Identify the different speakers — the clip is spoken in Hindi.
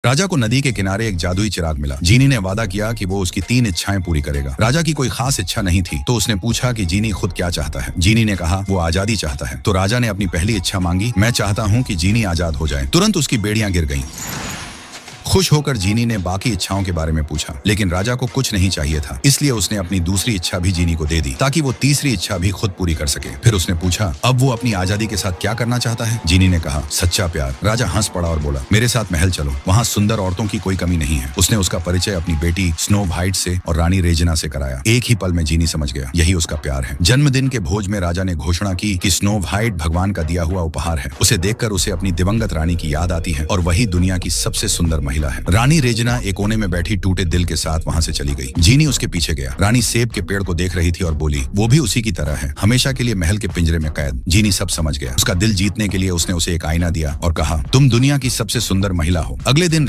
Speaker 1: राजा को नदी के किनारे एक जादुई चिराग मिला। जीनी ने वादा किया कि वो उसकी 3 इच्छाएं पूरी करेगा। राजा की कोई खास इच्छा नहीं थी, तो उसने पूछा कि जीनी खुद क्या चाहता है। जीनी ने कहा वो आजादी चाहता है। तो राजा ने अपनी पहली इच्छा मांगी, मैं चाहता हूँ कि जीनी आजाद हो जाए। तुरंत उसकी बेड़ियां गिर गईं। खुश होकर जीनी ने बाकी इच्छाओं के बारे में पूछा, लेकिन राजा को कुछ नहीं चाहिए था, इसलिए उसने अपनी दूसरी इच्छा भी जीनी को दे दी ताकि वो तीसरी इच्छा भी खुद पूरी कर सके। फिर उसने पूछा, अब वो अपनी आजादी के साथ क्या करना चाहता है। जीनी ने कहा, सच्चा प्यार। राजा हंस पड़ा और बोला, मेरे साथ महल चलो, वहाँ सुंदर औरतों की कोई कमी नहीं है। उसने उसका परिचय अपनी बेटी स्नो वाइट से और रानी रेजिना से कराया। एक ही पल में जीनी समझ गया, यही उसका प्यार है। जन्मदिन के भोज में राजा ने घोषणा की कि स्नो वाइट भगवान का दिया हुआ उपहार है। उसे देखकर उसे अपनी दिवंगत रानी की याद आती है और वही दुनिया की सबसे सुंदर महिला है। रानी रेजिना एक कोने में बैठी टूटे दिल के साथ वहां से चली गई। जीनी उसके पीछे गया। रानी सेब के पेड़ को देख रही थी और बोली, वो भी उसी की तरह है, हमेशा के लिए महल के पिंजरे में कैद। जीनी सब समझ गया। उसका दिल जीतने के लिए उसने उसे एक आईना दिया और कहा, तुम दुनिया की सबसे सुंदर महिला हो। अगले दिन